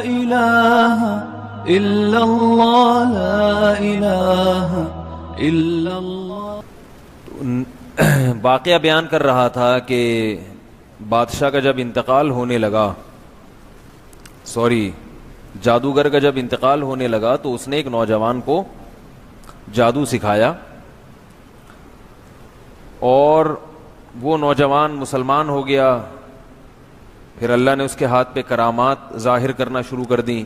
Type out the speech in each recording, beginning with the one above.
إله إلا الله لا إله إلا الله. واقعہ بیان کر رہا تھا کہ بادشاہ کا جب انتقال ہونے لگا، جادوگر کا جب انتقال ہونے لگا تو اس نے ایک نوجوان کو جادو سکھایا، اور وہ نوجوان مسلمان ہو گیا. پھر اللہ نے اس کے ہاتھ پہ کرامات ظاہر کرنا شروع کر دیں.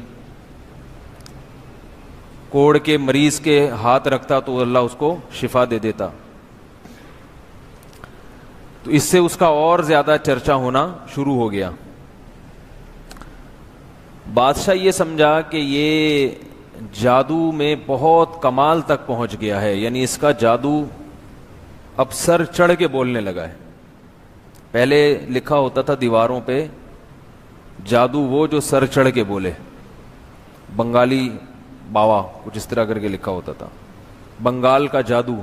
کوڑ کے مریض کے ہاتھ رکھتا تو اللہ اس کو شفا دے دیتا. تو اس سے اس کا اور زیادہ چرچا ہونا شروع ہو گیا. بادشاہ یہ سمجھا کہ یہ جادو میں بہت کمال تک پہنچ گیا ہے، یعنی اس کا جادو اب سر چڑھ کے بولنے لگا ہے. پہلے لکھا ہوتا تھا دیواروں پہ جادو وہ جو سر چڑھ کے بولے، بنگالی باوا کچھ اس طرح کر کے لکھا ہوتا تھا، بنگال کا جادو.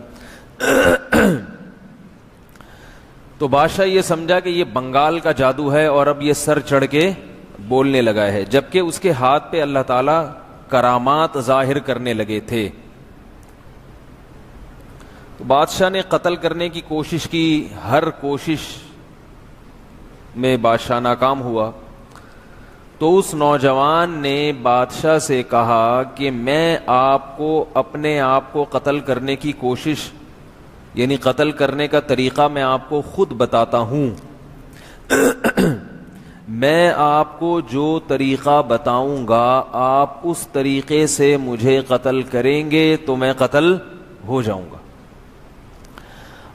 تو بادشاہ یہ سمجھا کہ یہ بنگال کا جادو ہے اور اب یہ سر چڑھ کے بولنے لگا ہے، جبکہ اس کے ہاتھ پہ اللہ تعالیٰ کرامات ظاہر کرنے لگے تھے. تو بادشاہ نے قتل کرنے کی کوشش کی، ہر کوشش میں بادشاہ ناکام ہوا. تو اس نوجوان نے بادشاہ سے کہا کہ میں آپ کو اپنے آپ کو قتل کرنے کی کوشش، یعنی قتل کرنے کا طریقہ میں آپ کو خود بتاتا ہوں. میں آپ کو جو طریقہ بتاؤں گا آپ اس طریقے سے مجھے قتل کریں گے تو میں قتل ہو جاؤں گا.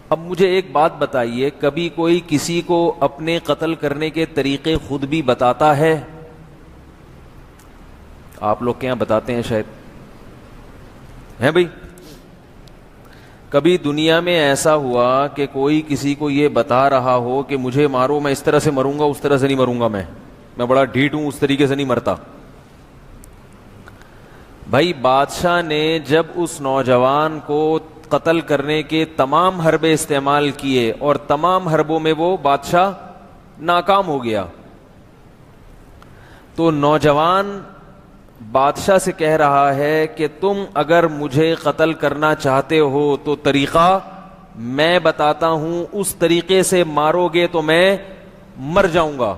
اب مجھے ایک بات بتائیے، کبھی کوئی کسی کو اپنے قتل کرنے کے طریقے خود بھی بتاتا ہے؟ آپ لوگ کیا بتاتے ہیں؟ شاید ہیں بھائی. کبھی دنیا میں ایسا ہوا کہ کوئی کسی کو یہ بتا رہا ہو کہ مجھے مارو، میں اس طرح سے مروں گا، اس طرح سے نہیں مروں گا، میں بڑا ڈھیٹ ہوں، اس طریقے سے نہیں مرتا. بھائی بادشاہ نے جب اس نوجوان کو قتل کرنے کے تمام حربے استعمال کیے اور تمام حربوں میں وہ بادشاہ ناکام ہو گیا، تو نوجوان بادشاہ سے کہہ رہا ہے کہ تم اگر مجھے قتل کرنا چاہتے ہو تو طریقہ میں بتاتا ہوں، اس طریقے سے مارو گے تو میں مر جاؤں گا.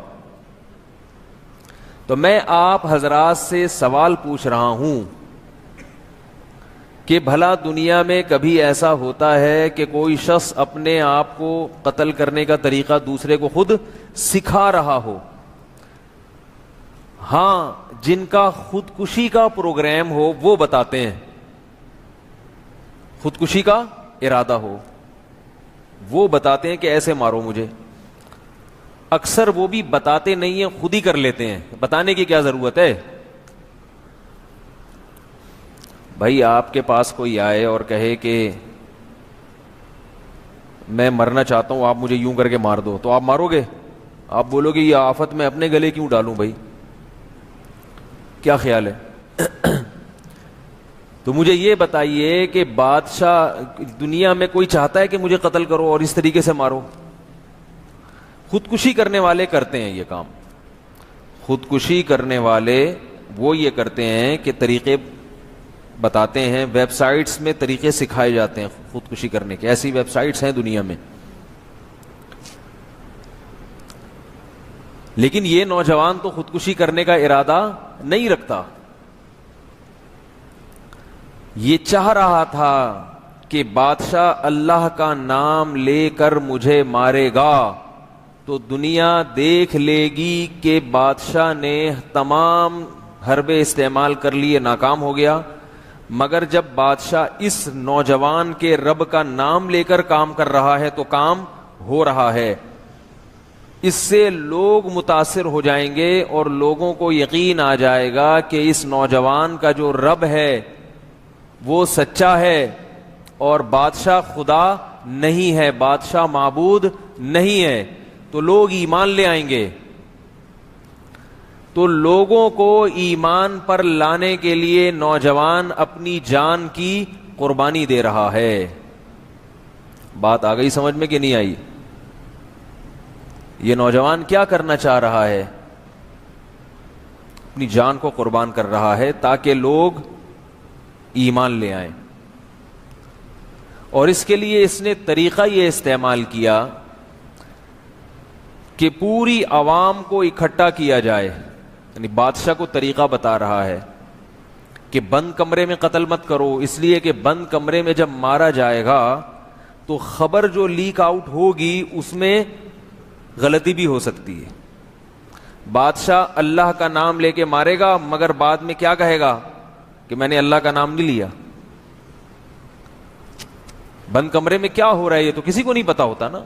تو میں آپ حضرات سے سوال پوچھ رہا ہوں کہ بھلا دنیا میں کبھی ایسا ہوتا ہے کہ کوئی شخص اپنے آپ کو قتل کرنے کا طریقہ دوسرے کو خود سکھا رہا ہو؟ ہاں، جن کا خودکشی کا پروگرام ہو وہ بتاتے ہیں، خودکشی کا ارادہ ہو وہ بتاتے ہیں کہ ایسے مارو مجھے. اکثر وہ بھی بتاتے نہیں ہیں، خود ہی کر لیتے ہیں. بتانے کی کیا ضرورت ہے؟ بھائی آپ کے پاس کوئی آئے اور کہے کہ میں مرنا چاہتا ہوں، آپ مجھے یوں کر کے مار دو، تو آپ مارو گے؟ آپ بولو گے یہ آفت میں اپنے گلے کیوں ڈالوں؟ بھائی کیا خیال ہے؟ تو مجھے یہ بتائیے کہ بادشاہ دنیا میں کوئی چاہتا ہے کہ مجھے قتل کرو اور اس طریقے سے مارو؟ خودکشی کرنے والے کرتے ہیں یہ کام. خودکشی کرنے والے وہ یہ کرتے ہیں کہ طریقے بتاتے ہیں، ویب سائٹس میں طریقے سکھائے جاتے ہیں خودکشی کرنے کے. ایسی ویب سائٹس ہیں دنیا میں. لیکن یہ نوجوان تو خودکشی کرنے کا ارادہ نہیں رکھتا. یہ چاہ رہا تھا کہ بادشاہ اللہ کا نام لے کر مجھے مارے گا تو دنیا دیکھ لے گی کہ بادشاہ نے تمام حربے استعمال کر لیے، ناکام ہو گیا. مگر جب بادشاہ اس نوجوان کے رب کا نام لے کر کام کر رہا ہے تو کام ہو رہا ہے. اس سے لوگ متاثر ہو جائیں گے اور لوگوں کو یقین آ جائے گا کہ اس نوجوان کا جو رب ہے وہ سچا ہے اور بادشاہ خدا نہیں ہے، بادشاہ معبود نہیں ہے. تو لوگ ایمان لے آئیں گے. تو لوگوں کو ایمان پر لانے کے لیے نوجوان اپنی جان کی قربانی دے رہا ہے. بات آ گئی سمجھ میں کہ نہیں آئی؟ یہ نوجوان کیا کرنا چاہ رہا ہے؟ اپنی جان کو قربان کر رہا ہے تاکہ لوگ ایمان لے آئیں. اور اس کے لیے اس نے طریقہ یہ استعمال کیا کہ پوری عوام کو اکٹھا کیا جائے. یعنی بادشاہ کو طریقہ بتا رہا ہے کہ بند کمرے میں قتل مت کرو، اس لیے کہ بند کمرے میں جب مارا جائے گا تو خبر جو لیک آؤٹ ہوگی اس میں غلطی بھی ہو سکتی ہے. بادشاہ اللہ کا نام لے کے مارے گا مگر بعد میں کیا کہے گا کہ میں نے اللہ کا نام نہیں لیا. بند کمرے میں کیا ہو رہا ہے یہ تو کسی کو نہیں پتا ہوتا نا.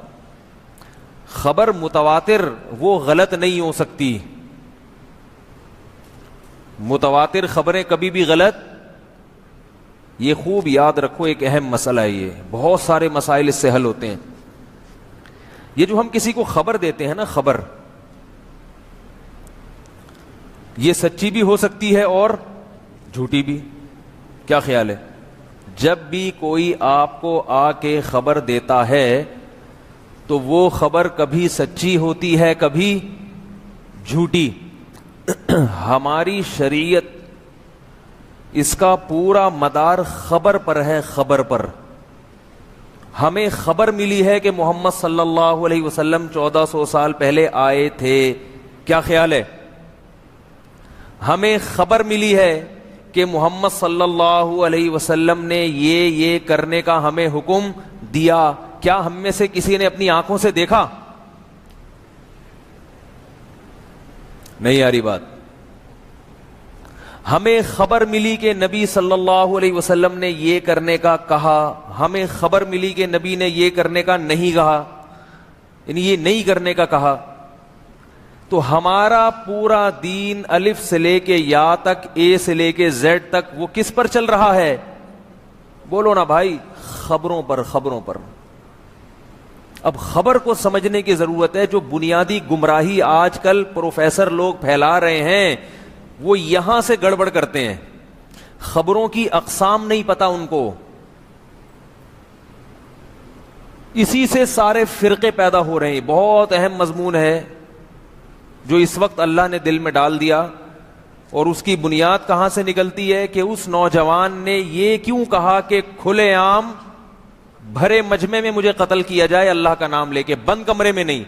خبر متواتر وہ غلط نہیں ہو سکتی. متواتر خبریں کبھی بھی غلط، یہ خوب یاد رکھو، ایک اہم مسئلہ ہے. یہ بہت سارے مسائل اس سے حل ہوتے ہیں. یہ جو ہم کسی کو خبر دیتے ہیں نا، خبر یہ سچی بھی ہو سکتی ہے اور جھوٹی بھی. کیا خیال ہے؟ جب بھی کوئی آپ کو آ کے خبر دیتا ہے تو وہ خبر کبھی سچی ہوتی ہے کبھی جھوٹی. ہماری شریعت اس کا پورا مدار خبر پر ہے. خبر پر ہمیں خبر ملی ہے کہ محمد صلی اللہ علیہ وسلم 1400 سال پہلے آئے تھے. کیا خیال ہے؟ ہمیں خبر ملی ہے کہ محمد صلی اللہ علیہ وسلم نے یہ کرنے کا ہمیں حکم دیا. کیا ہم میں سے کسی نے اپنی آنکھوں سے دیکھا؟ نہیں آ رہی بات. ہمیں خبر ملی کہ نبی صلی اللہ علیہ وسلم نے یہ کرنے کا کہا. ہمیں خبر ملی کہ نبی نے یہ کرنے کا نہیں کہا، یعنی یہ نہیں کرنے کا کہا. تو ہمارا پورا دین الف سے لے کے یا تک، اے سے لے کے زیڈ تک، وہ کس پر چل رہا ہے؟ بولو نا بھائی، خبروں پر. خبروں پر. اب خبر کو سمجھنے کی ضرورت ہے. جو بنیادی گمراہی آج کل پروفیسر لوگ پھیلا رہے ہیں وہ یہاں سے گڑبڑ کرتے ہیں. خبروں کی اقسام نہیں پتا ان کو، اسی سے سارے فرقے پیدا ہو رہے ہیں. بہت اہم مضمون ہے جو اس وقت اللہ نے دل میں ڈال دیا، اور اس کی بنیاد کہاں سے نکلتی ہے کہ اس نوجوان نے یہ کیوں کہا کہ کھلے عام بھرے مجمع میں مجھے قتل کیا جائے اللہ کا نام لے کے، بند کمرے میں نہیں.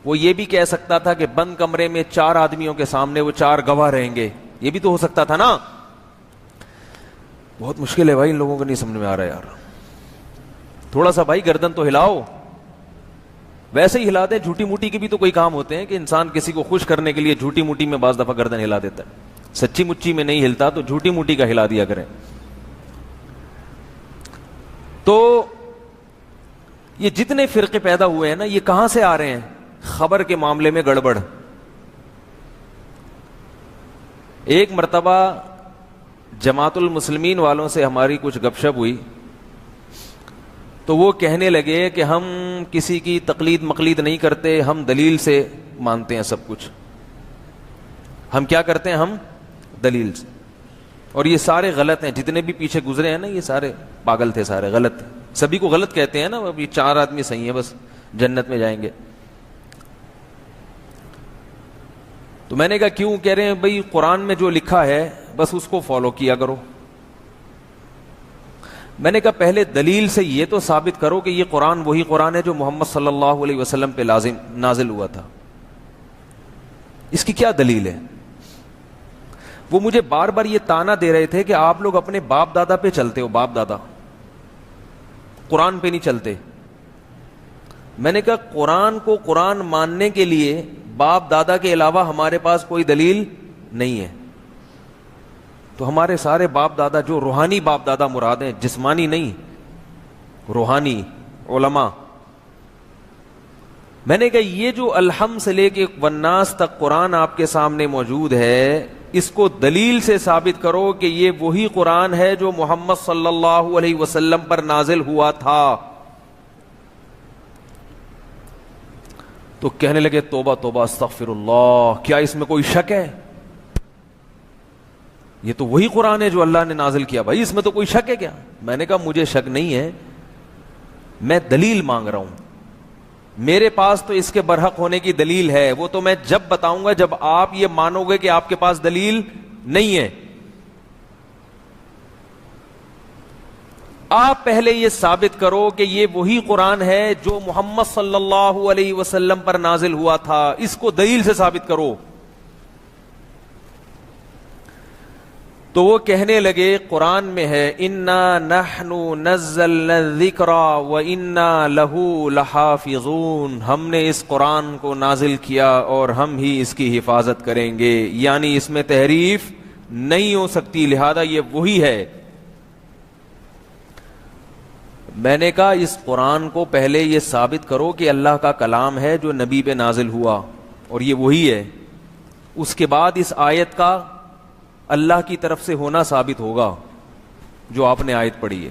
وہ یہ بھی کہہ سکتا تھا کہ بند کمرے میں 4 آدمیوں کے سامنے وہ 4 گواہ رہیں گے، یہ بھی تو ہو سکتا تھا نا. بہت مشکل ہے بھائی، ان لوگوں کو نہیں سمجھ میں آ رہا یار. تھوڑا سا بھائی گردن تو ہلاؤ. ویسے ہی ہلا دیں، جھوٹی موٹی کے بھی تو کوئی کام ہوتے ہیں کہ انسان کسی کو خوش کرنے کے لیے جھوٹی موٹی میں بعض دفعہ گردن ہلا دیتا ہے. سچی مچی میں نہیں ہلتا تو جھوٹی موٹی کا ہلا دیا کریں. تو یہ جتنے فرقے پیدا ہوئے ہیں نا، یہ کہاں سے آ رہے ہیں؟ خبر کے معاملے میں گڑبڑ. ایک مرتبہ جماعت المسلمین والوں سے ہماری کچھ گپ شپ ہوئی تو وہ کہنے لگے کہ ہم کسی کی تقلید مقلید نہیں کرتے، ہم دلیل سے مانتے ہیں سب کچھ. ہم کیا کرتے ہیں؟ ہم دلیل سے. اور یہ سارے غلط ہیں، جتنے بھی پیچھے گزرے ہیں نا یہ سارے پاگل تھے، سارے غلط. سبھی کو غلط کہتے ہیں نا. اب یہ 4 آدمی صحیح ہیں بس جنت میں جائیں گے. تو میں نے کہا کیوں؟ کہہ رہے ہیں بھائی قرآن میں جو لکھا ہے بس اس کو فالو کیا کرو. میں نے کہا پہلے دلیل سے یہ تو ثابت کرو کہ یہ قرآن وہی قرآن ہے جو محمد صلی اللہ علیہ وسلم پہ نازل ہوا تھا. اس کی کیا دلیل ہے؟ وہ مجھے بار بار یہ تانا دے رہے تھے کہ آپ لوگ اپنے باپ دادا پہ چلتے ہو، باپ دادا، قرآن پہ نہیں چلتے. میں نے کہا قرآن کو قرآن ماننے کے لیے باپ دادا کے علاوہ ہمارے پاس کوئی دلیل نہیں ہے. تو ہمارے سارے باپ دادا جو روحانی باپ دادا مراد ہیں، جسمانی نہیں، روحانی علماء. میں نے کہا یہ جو الحم سے لے کے والناس تک قرآن آپ کے سامنے موجود ہے، اس کو دلیل سے ثابت کرو کہ یہ وہی قرآن ہے جو محمد صلی اللہ علیہ وسلم پر نازل ہوا تھا. تو کہنے لگے توبہ توبہ استغفر اللہ، کیا اس میں کوئی شک ہے؟ یہ تو وہی قرآن ہے جو اللہ نے نازل کیا، بھائی اس میں تو کوئی شک ہے کیا؟ میں نے کہا مجھے شک نہیں ہے، میں دلیل مانگ رہا ہوں. میرے پاس تو اس کے برحق ہونے کی دلیل ہے، وہ تو میں جب بتاؤں گا جب آپ یہ مانو گے کہ آپ کے پاس دلیل نہیں ہے۔ آپ پہلے یہ ثابت کرو کہ یہ وہی قرآن ہے جو محمد صلی اللہ علیہ وسلم پر نازل ہوا تھا، اس کو دلیل سے ثابت کرو۔ تو وہ کہنے لگے قرآن میں ہے انا نحن نزلنا الذکر وانا لہ لحافظون، ہم نے اس قرآن کو نازل کیا اور ہم ہی اس کی حفاظت کریں گے، یعنی اس میں تحریف نہیں ہو سکتی، لہذا یہ وہی ہے۔ میں نے کہا اس قرآن کو پہلے یہ ثابت کرو کہ اللہ کا کلام ہے جو نبی پہ نازل ہوا اور یہ وہی ہے، اس کے بعد اس آیت کا اللہ کی طرف سے ہونا ثابت ہوگا جو آپ نے آیت پڑھی ہے۔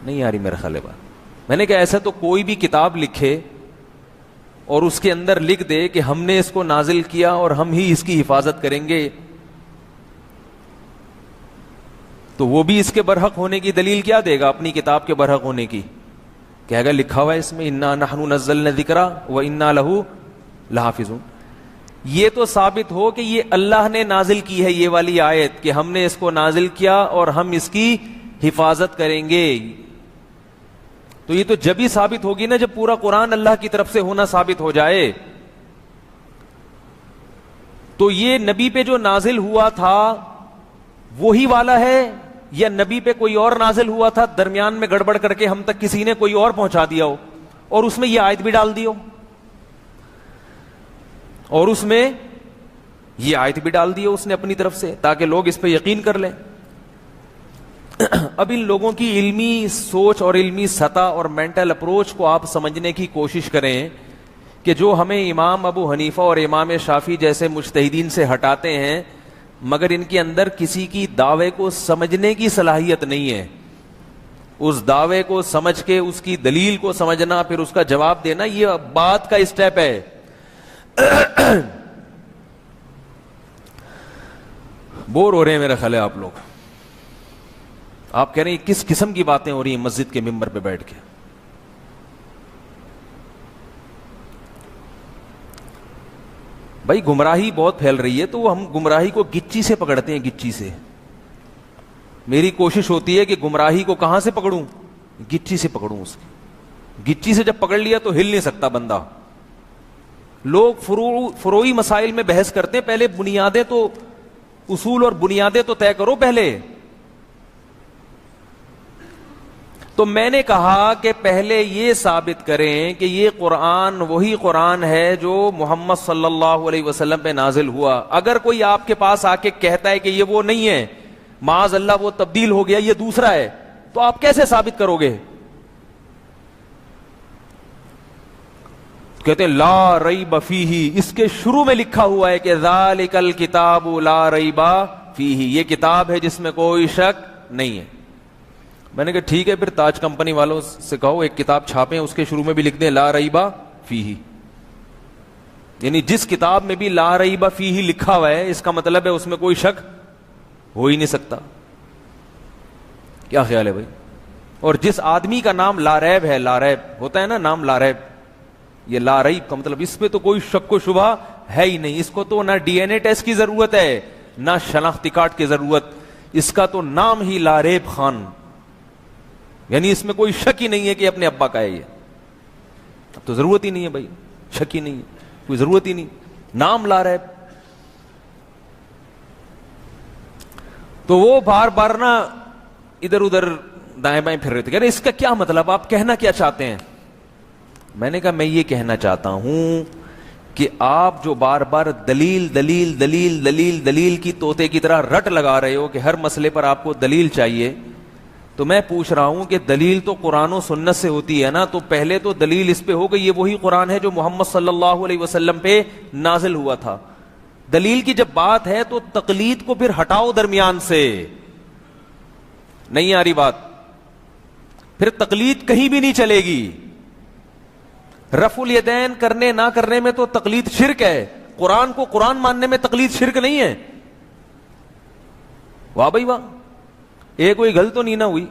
نہیں آ رہی میرا خیال ہے بات۔ میں نے کہا ایسا تو کوئی بھی کتاب لکھے اور اس کے اندر لکھ دے کہ ہم نے اس کو نازل کیا اور ہم ہی اس کی حفاظت کریں گے، تو وہ بھی اس کے برحق ہونے کی دلیل کیا دے گا اپنی کتاب کے برحق ہونے کی؟ کہے گا لکھا ہوا ہے اس میں انا نحن نزلنا الذکر وانا لہ لحافظون۔ یہ تو ثابت ہو کہ یہ اللہ نے نازل کی ہے یہ والی آیت، کہ ہم نے اس کو نازل کیا اور ہم اس کی حفاظت کریں گے، تو یہ تو جب ہی ثابت ہوگی نا جب پورا قرآن اللہ کی طرف سے ہونا ثابت ہو جائے۔ تو یہ نبی پہ جو نازل ہوا تھا وہی والا ہے یا نبی پہ کوئی اور نازل ہوا تھا، درمیان میں گڑبڑ کر کے ہم تک کسی نے کوئی اور پہنچا دیا ہو اور اس میں یہ آیت بھی ڈال دی ہو، اور اس میں یہ آیت بھی ڈال دی ہو اس نے اپنی طرف سے، تاکہ لوگ اس پہ یقین کر لیں۔ اب ان لوگوں کی علمی سوچ اور علمی سطح اور مینٹل اپروچ کو آپ سمجھنے کی کوشش کریں کہ جو ہمیں امام ابو حنیفہ اور امام شافعی جیسے مجتہدین سے ہٹاتے ہیں، مگر ان کے اندر کسی کی دعوے کو سمجھنے کی صلاحیت نہیں ہے۔ اس دعوے کو سمجھ کے اس کی دلیل کو سمجھنا، پھر اس کا جواب دینا، یہ بات کا اسٹیپ ہے۔ بور ہو رہے ہیں میرا خیال ہے آپ لوگ، آپ کہہ رہے ہیں کس قسم کی باتیں ہو رہی ہیں مسجد کے ممبر پہ بیٹھ کے۔ بھائی گمراہی بہت پھیل رہی ہے تو ہم گمراہی کو گچی سے پکڑتے ہیں، گچی سے۔ میری کوشش ہوتی ہے کہ گمراہی کو کہاں سے پکڑوں؟ گچی سے پکڑوں اس کی۔ گچی سے جب پکڑ لیا تو ہل نہیں سکتا بندہ۔ لوگ فروعی مسائل میں بحث کرتے ہیں، پہلے بنیادیں تو، اصول اور بنیادیں تو طے کرو پہلے۔ تو میں نے کہا کہ پہلے یہ ثابت کریں کہ یہ قرآن وہی قرآن ہے جو محمد صلی اللہ علیہ وسلم پہ نازل ہوا۔ اگر کوئی آپ کے پاس آ کے کہتا ہے کہ یہ وہ نہیں ہے، معاذ اللہ وہ تبدیل ہو گیا، یہ دوسرا ہے، تو آپ کیسے ثابت کرو گے؟ کہتے ہیں لا ریب فیہ، اس کے شروع میں لکھا ہوا ہے کہ ذالک الکتاب لا ریب فیہ، یہ کتاب ہے جس میں کوئی شک نہیں ہے۔ میں نے کہا ٹھیک ہے، پھر تاج کمپنی والوں سے کہو ایک کتاب چھاپیں، اس کے شروع میں بھی لکھ دیں لا ریب فیہ، یعنی جس کتاب میں بھی لا ریب فیہ لکھا ہوا ہے اس کا مطلب ہے اس میں کوئی شک ہو ہی نہیں سکتا۔ کیا خیال ہے بھائی؟ اور جس آدمی کا نام لا ریب ہے، لا ریب ہوتا ہے نا نام لا ریب، یہ لا ریب کا مطلب اس پہ تو کوئی شک و شبہ ہے ہی نہیں، اس کو تو نہ ڈی این اے ٹیسٹ کی ضرورت ہے نہ شناختی کارڈ کی ضرورت، اس کا تو نام ہی لا ریب خان، یعنی اس میں کوئی شک ہی نہیں ہے کہ اپنے ابا کا ہے۔ یہ اب تو ضرورت ہی نہیں ہے بھائی، شک ہی نہیں ہے، کوئی ضرورت ہی نہیں، نام لا ریب۔ تو وہ بار بار نا ادھر ادھر دائیں بائیں پھر رہے تھے، کہہ رہے اس کا کیا مطلب، آپ کہنا کیا چاہتے ہیں؟ میں نے کہا میں یہ کہنا چاہتا ہوں کہ آپ جو بار بار دلیل دلیل دلیل دلیل دلیل کی طوطے کی طرح رٹ لگا رہے ہو کہ ہر مسئلے پر آپ کو دلیل چاہیے، تو میں پوچھ رہا ہوں کہ دلیل تو قرآن و سنت سے ہوتی ہے نا، تو پہلے تو دلیل اس پہ ہو کہ یہ وہی قرآن ہے جو محمد صلی اللہ علیہ وسلم پہ نازل ہوا تھا۔ دلیل کی جب بات ہے تو تقلید کو پھر ہٹاؤ درمیان سے، نہیں آ رہی بات؟ پھر تقلید کہیں بھی نہیں چلے گی۔ رفع الیدین کرنے نہ کرنے میں تو تقلید شرک ہے، قرآن کو قرآن ماننے میں تقلید شرک نہیں ہے۔ واہ بھائی واہ، کوئی غلط تو نہیں نہ ہوئی؟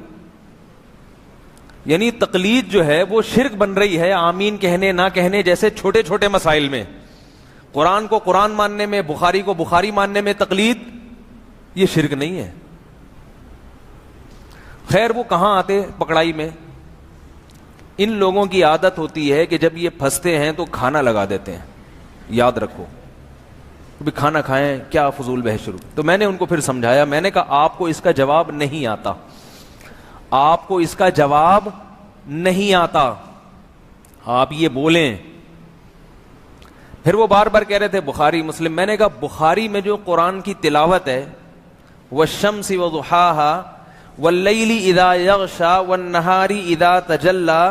یعنی تقلید جو ہے وہ شرک بن رہی ہے آمین کہنے نہ کہنے جیسے چھوٹے چھوٹے مسائل میں. قرآن کو قرآن ماننے میں, بخاری کو بخاری ماننے میں تقلید یہ شرک نہیں ہے. خیر وہ کہاں آتے پکڑائی میں. ان لوگوں کی عادت ہوتی ہے کہ جب یہ پھنستے ہیں تو کھانا لگا دیتے ہیں. یاد رکھو بھی کھانا کھائیں کیا فضول بحث شروع. تو میں نے ان کو پھر سمجھایا, میں نے کہا آپ کو اس کا جواب نہیں آتا, آپ کو اس کا جواب نہیں آتا, آپ یہ بولیں. پھر وہ بار بار کہہ رہے تھے بخاری مسلم. میں نے کہا بخاری میں جو قرآن کی تلاوت ہے والشمس وضحاها واللیل اذا یغشا والنہار اذا تجلی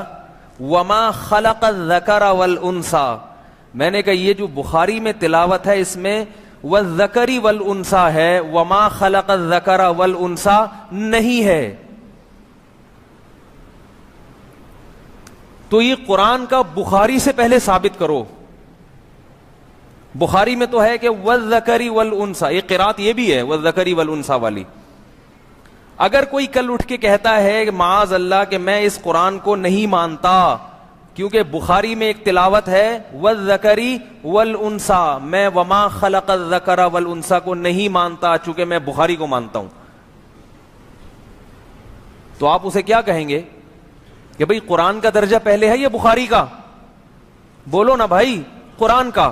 وما خلق الذکر والانثى, میں نے کہا یہ جو بخاری میں تلاوت ہے اس میں والذکر والانثى ہے, وما خلق الذکر والانثى نہیں ہے. تو یہ قرآن کا بخاری سے پہلے ثابت کرو. بخاری میں تو ہے کہ والذکر والانثى, یہ قرات یہ بھی ہے والذکر والانثى والی. اگر کوئی کل اٹھ کے کہتا ہے کہ معاذ اللہ کہ میں اس قرآن کو نہیں مانتا کیونکہ بخاری میں ایک تلاوت ہے والذکر والانثى, میں وما خلق الذکر والانثى کو نہیں مانتا چونکہ میں بخاری کو مانتا ہوں, تو آپ اسے کیا کہیں گے کہ بھئی قرآن کا درجہ پہلے ہے یا بخاری کا؟ بولو نا بھائی, قرآن کا.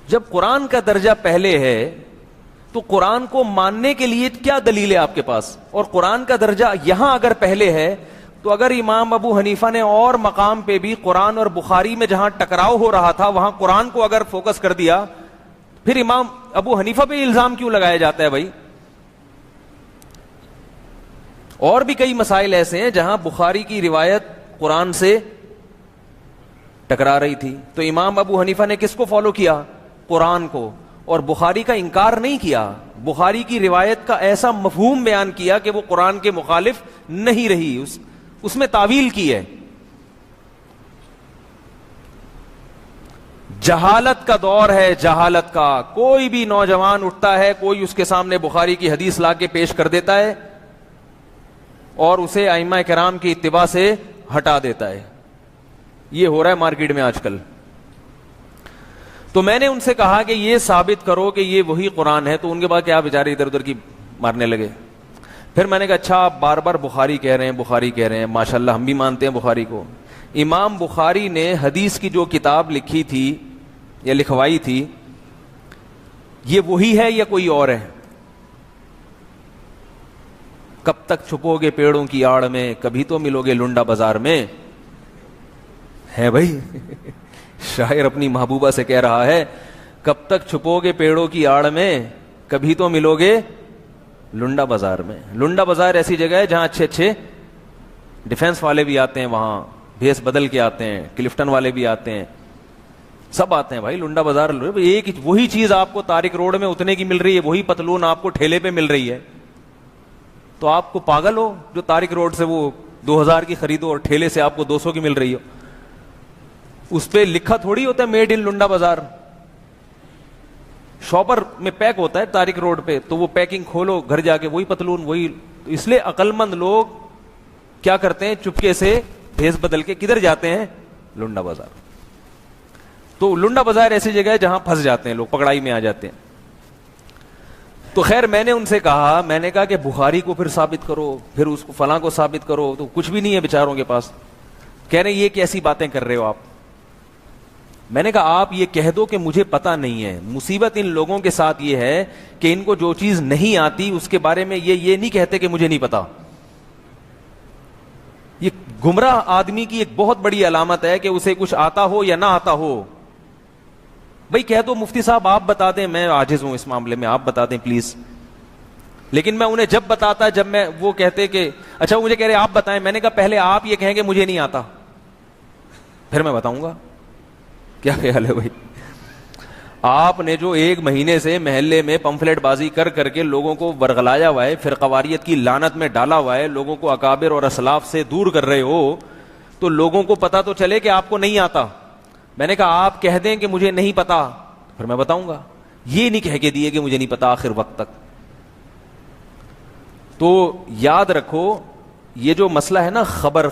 جب قرآن کا درجہ پہلے ہے تو قرآن کو ماننے کے لیے کیا دلیل ہے آپ کے پاس؟ اور قرآن کا درجہ یہاں اگر پہلے ہے تو اگر امام ابو حنیفہ نے اور مقام پہ بھی قرآن اور بخاری میں جہاں ٹکراؤ ہو رہا تھا وہاں قرآن کو اگر فوکس کر دیا, پھر امام ابو حنیفہ پہ الزام کیوں لگایا جاتا ہے بھائی؟ اور بھی کئی مسائل ایسے ہیں جہاں بخاری کی روایت قرآن سے ٹکرا رہی تھی تو امام ابو حنیفہ نے کس کو فالو کیا؟ قرآن کو, اور بخاری کا انکار نہیں کیا. بخاری کی روایت کا ایسا مفہوم بیان کیا کہ وہ قرآن کے مخالف نہیں رہی, اس میں تعویل کی ہے. جہالت کا دور ہے, جہالت کا. کوئی بھی نوجوان اٹھتا ہے, کوئی اس کے سامنے بخاری کی حدیث لا کے پیش کر دیتا ہے اور اسے ائمہ کرام کی اتباع سے ہٹا دیتا ہے. یہ ہو رہا ہے مارکیٹ میں آج کل. تو میں نے ان سے کہا کہ یہ ثابت کرو کہ یہ وہی قرآن ہے, تو ان کے بعد کیا بیچارے ادھر ادھر کی مارنے لگے. پھر میں نے کہا اچھا آپ بار بار بخاری کہہ رہے ہیں, بخاری کہہ رہے ہیں, ماشاءاللہ ہم بھی مانتے ہیں بخاری کو. امام بخاری نے حدیث کی جو کتاب لکھی تھی یا لکھوائی تھی یہ وہی ہے یا کوئی اور ہے؟ کب تک چھپو گے پیڑوں کی آڑ میں, کبھی تو ملو گے لنڈا بازار میں, ہے بھائی. شاعر اپنی محبوبہ سے کہہ رہا ہے کب تک چھپو گے پیڑوں کی آڑ میں, کبھی تو ملو گے لنڈا بازار میں. لنڈا بازار ایسی جگہ ہے جہاں اچھے اچھے ڈیفنس والے بھی آتے ہیں, وہاں بھیس بدل کے آتے ہیں, کلفٹن والے بھی آتے ہیں, سب آتے ہیں بھائی. لنڈا بازار ایک وہی چیز آپ کو طارق روڈ میں اتنے کی مل رہی ہے, وہی پتلون آپ کو ٹھیلے پہ مل رہی ہے. تو آپ کو پاگل ہو جو طارق روڈ سے وہ 2000 کی خریدو اور ٹھیلے سے آپ کو 200 کی مل رہی ہو. اس پہ لکھا تھوڑی ہوتا ہے میڈ ان لنڈا بازار, شاپر میں پیک ہوتا ہے طارق روڈ پہ, تو وہ پیکنگ کھولو گھر جا کے وہی پتلون وہی. اس لیے عقل مند لوگ کیا کرتے ہیں, چپکے سے بھیس بدل کے کدھر جاتے ہیں؟ لنڈا بازار. تو لنڈا بازار ایسی جگہ ہے جہاں پھنس جاتے ہیں لوگ, پکڑائی میں آ جاتے ہیں. تو خیر میں نے ان سے کہا, میں نے کہا کہ بخاری کو پھر ثابت کرو, پھر اس کو فلاں کو ثابت کرو, تو کچھ بھی نہیں ہے بیچاروں کے پاس. کہہ رہے یہ کیسی باتیں کر رہے ہو آپ؟ میں نے کہا آپ یہ کہہ دو کہ مجھے پتا نہیں ہے. مصیبت ان لوگوں کے ساتھ یہ ہے کہ ان کو جو چیز نہیں آتی اس کے بارے میں یہ نہیں کہتے کہ مجھے نہیں پتا. یہ گمراہ آدمی کی ایک بہت بڑی علامت ہے کہ اسے کچھ آتا ہو یا نہ آتا ہو. بھائی کہہ دو مفتی صاحب آپ بتا دیں, میں عاجز ہوں اس معاملے میں, آپ بتا دیں پلیز. لیکن میں انہیں جب بتاتا, جب میں وہ کہتے کہ اچھا مجھے کہہ رہے آپ بتائیں, میں نے کہا پہلے آپ یہ کہیں کہ مجھے نہیں آتا, پھر میں بتاؤں گا. کیا خیال ہے بھائی؟ آپ نے جو 1 مہینے سے محلے میں پمفلیٹ بازی کر کر کے لوگوں کو ورغلایا ہوا ہے, فرقواریت کی لعنت میں ڈالا ہوا ہے, لوگوں کو اکابر اور اسلاف سے دور کر رہے ہو, تو لوگوں کو پتا تو چلے کہ آپ کو نہیں آتا. میں نے کہا آپ کہہ دیں کہ مجھے نہیں پتا, پھر میں بتاؤں گا. یہ نہیں کہہ کے دیے کہ مجھے نہیں پتا آخر وقت تک. تو یاد رکھو یہ جو مسئلہ ہے نا خبر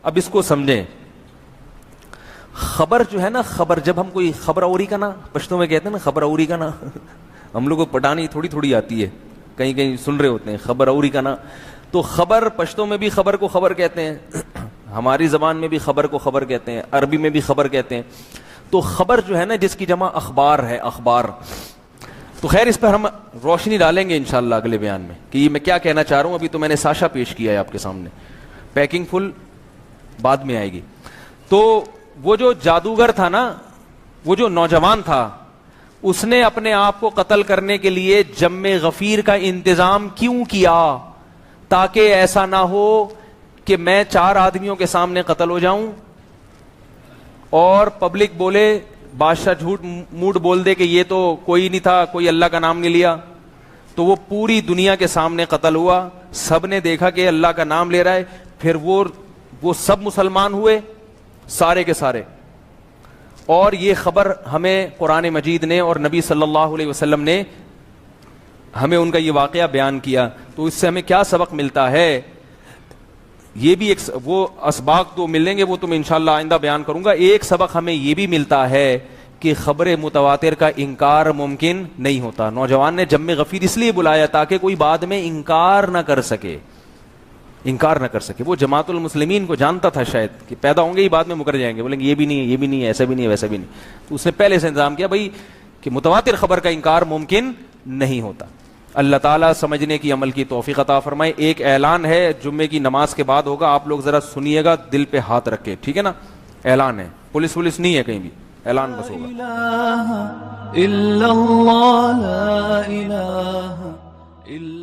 اب اس کو سمجھیں. خبر جو ہے نا خبر، جب ہم کوئی خبر اوری کا نا پشتوں میں کہتے ہیں نا خبر اوری کا نا ہم لوگ کو پٹانی تھوڑی تھوڑی آتی ہے، کہیں کہیں سن رہے ہوتے ہیں خبر اوری کا نا. تو خبر پشتوں میں بھی خبر کو خبر کہتے ہیں، ہماری زبان میں بھی خبر کو خبر کہتے ہیں، عربی میں بھی خبر کہتے ہیں. تو خبر جو ہے نا جس کی جمع اخبار ہے، اخبار. تو خیر اس پر ہم روشنی ڈالیں گے انشاءاللہ اگلے بیان میں کہ یہ میں کیا کہنا چاہ رہا ہوں. ابھی تو میں نے ساشا پیش کیا ہے آپ کے سامنے، پیکنگ فل بعد میں آئے گی. تو وہ جو جادوگر تھا نا، وہ جو نوجوان تھا، اس نے اپنے آپ کو قتل کرنے کے لیے جم غفیر کا انتظام کیوں کیا؟ تاکہ ایسا نہ ہو کہ میں 4 آدمیوں کے سامنے قتل ہو جاؤں اور پبلک بولے، بادشاہ جھوٹ موٹ بول دے کہ یہ تو کوئی نہیں تھا، کوئی اللہ کا نام نہیں لیا. تو وہ پوری دنیا کے سامنے قتل ہوا، سب نے دیکھا کہ اللہ کا نام لے رہا ہے. پھر وہ سب مسلمان ہوئے، سارے کے سارے. اور یہ خبر ہمیں قرآن مجید نے اور نبی صلی اللہ علیہ وسلم نے ہمیں ان کا یہ واقعہ بیان کیا. تو اس سے ہمیں کیا سبق ملتا ہے؟ یہ بھی ایک وہ اسباق تو ملیں گے، وہ تو میں انشاءاللہ آئندہ بیان کروں گا. ایک سبق ہمیں یہ بھی ملتا ہے کہ خبر متواتر کا انکار ممکن نہیں ہوتا. نوجوان نے جم غفیر اس لیے بلایا تاکہ کوئی بعد میں انکار نہ کر سکے. وہ جماعت المسلمین کو جانتا تھا شاید کہ پیدا ہوں گے ہی بعد میں مکر جائیں گے، بولیں گے یہ بھی نہیں ہے، یہ بھی نہیں ہے، ایسا بھی نہیں ہے، ویسا بھی نہیں. تو اس نے پہلے سے انتظام کیا بھائی کہ متواتر خبر کا انکار ممکن نہیں ہوتا. اللہ تعالیٰ سمجھنے کی عمل کی توفیق عطا فرمائے. ایک اعلان ہے جمعے کی نماز کے بعد ہوگا، آپ لوگ ذرا سنیے گا، دل پہ ہاتھ رکھ کے، ٹھیک ہے نا؟ اعلان ہے، پولیس نہیں ہے کہیں بھی، اعلان بس ہوگا. لا إله إلا الله لا إله إلا